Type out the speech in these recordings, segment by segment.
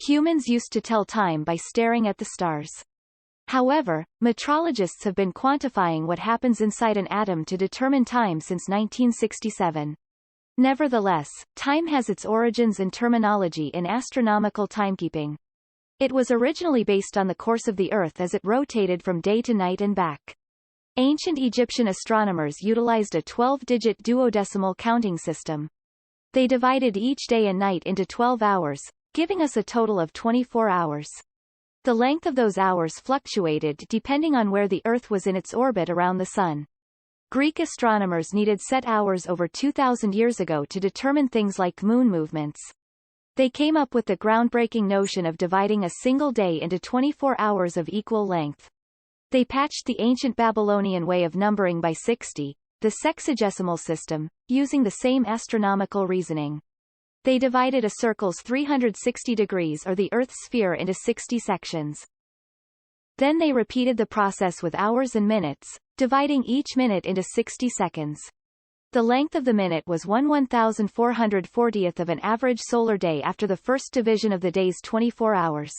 Humans used to tell time by staring at the stars. However, metrologists have been quantifying what happens inside an atom to determine time since 1967. Nevertheless, time has its origins and terminology in astronomical timekeeping. It was originally based on the course of the Earth as it rotated from day to night and back. Ancient Egyptian astronomers utilized a 12-digit duodecimal counting system. They divided each day and night into 12 hours, giving us a total of 24 hours. The length of those hours fluctuated depending on where the Earth was in its orbit around the Sun. Greek astronomers needed set hours over 2,000 years ago to determine things like moon movements. They came up with the groundbreaking notion of dividing a single day into 24 hours of equal length. They patched the ancient Babylonian way of numbering by 60, the sexagesimal system, using the same astronomical reasoning. They divided a circle's 360 degrees or the Earth's sphere into 60 sections. Then they repeated the process with hours and minutes, dividing each minute into 60 seconds. The length of the minute was 1/1440th of an average solar day after the first division of the day's 24 hours.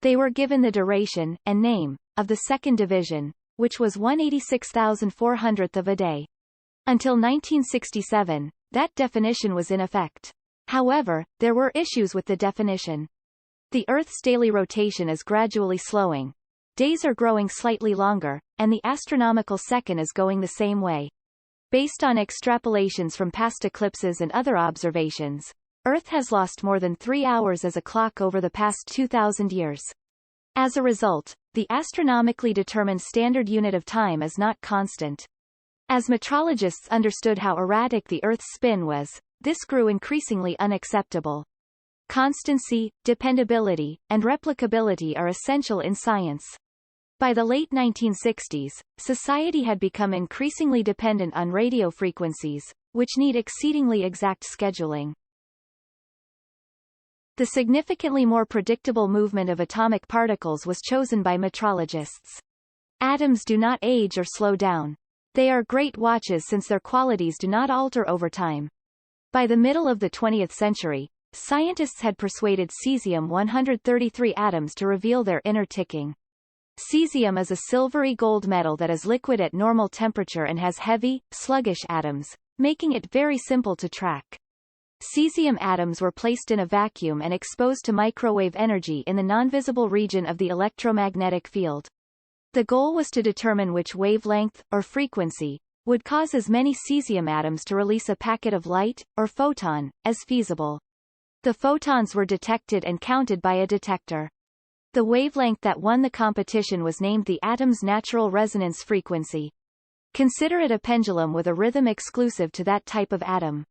They were given the duration, and name, of the second division, which was 1/86,400th of a day. Until 1967, that definition was in effect. However, there were issues with the definition. The Earth's daily rotation is gradually slowing. Days are growing slightly longer, and the astronomical second is going the same way. Based on extrapolations from past eclipses and other observations, Earth has lost more than 3 hours as a clock over the past 2,000 years. As a result, the astronomically determined standard unit of time is not constant. As metrologists understood how erratic the Earth's spin was, this grew increasingly unacceptable. Constancy, dependability, and replicability are essential in science. By the late 1960s, society had become increasingly dependent on radio frequencies, which need exceedingly exact scheduling. The significantly more predictable movement of atomic particles was chosen by metrologists. Atoms do not age or slow down. They are great watches since their qualities do not alter over time. By the middle of the 20th century, scientists had persuaded cesium-133 atoms to reveal their inner ticking. Cesium is a silvery gold metal that is liquid at normal temperature and has heavy, sluggish atoms, making it very simple to track. Cesium atoms were placed in a vacuum and exposed to microwave energy in the non-visible region of the electromagnetic field. The goal was to determine which wavelength, or frequency, would cause as many cesium atoms to release a packet of light, or photon, as feasible. The photons were detected and counted by a detector. The wavelength that won the competition was named the atom's natural resonance frequency. Consider it a pendulum with a rhythm exclusive to that type of atom.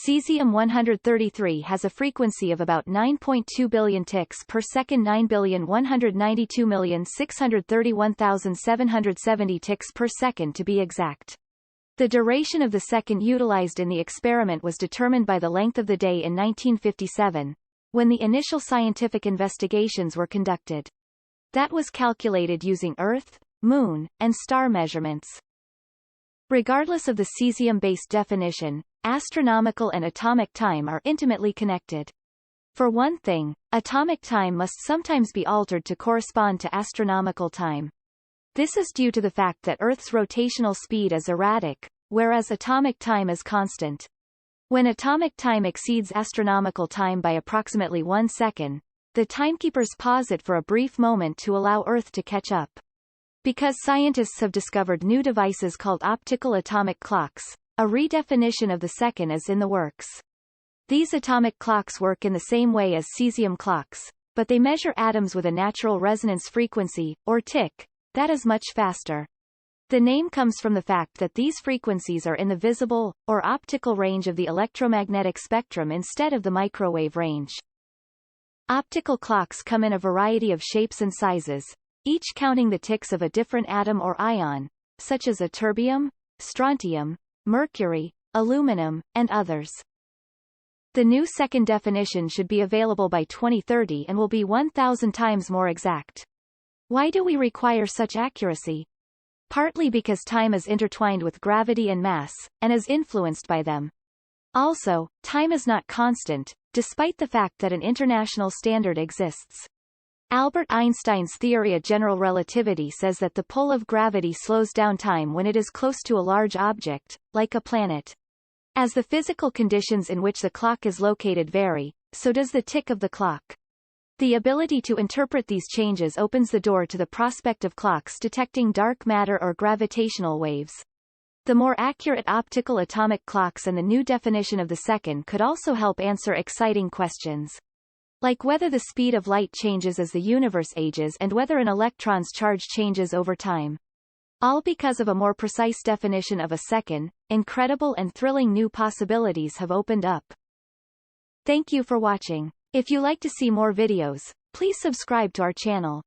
Cesium-133 has a frequency of about 9.2 billion ticks per second, 9,192,631,770 ticks per second to be exact. The duration of the second utilized in the experiment was determined by the length of the day in 1957, when the initial scientific investigations were conducted. That was calculated using Earth, Moon, and star measurements. Regardless of the cesium-based definition, astronomical and atomic time are intimately connected. For one thing, atomic time must sometimes be altered to correspond to astronomical time. This is due to the fact that Earth's rotational speed is erratic, whereas atomic time is constant. When atomic time exceeds astronomical time by approximately 1 second, the timekeepers pause it for a brief moment to allow Earth to catch up. Because scientists have discovered new devices called optical atomic clocks, a redefinition of the second is in the works. These atomic clocks work in the same way as cesium clocks, but they measure atoms with a natural resonance frequency, or tick, that is much faster. The name comes from the fact that these frequencies are in the visible, or optical range of the electromagnetic spectrum instead of the microwave range. Optical clocks come in a variety of shapes and sizes, each counting the ticks of a different atom or ion, such as ytterbium, strontium, mercury, aluminum, and others. The new second definition should be available by 2030 and will be 1,000 times more exact. Why do we require such accuracy? Partly because time is intertwined with gravity and mass, and is influenced by them. Also, time is not constant, despite the fact that an international standard exists. Albert Einstein's theory of general relativity says that the pull of gravity slows down time when it is close to a large object, like a planet. As the physical conditions in which the clock is located vary, so does the tick of the clock. The ability to interpret these changes opens the door to the prospect of clocks detecting dark matter or gravitational waves. The more accurate optical atomic clocks and the new definition of the second could also help answer exciting questions, like whether the speed of light changes as the universe ages and whether an electron's charge changes over time. All because of a more precise definition of a second. Incredible and thrilling new possibilities have opened up. Thank you for watching. If you like to see more videos, please subscribe to our channel.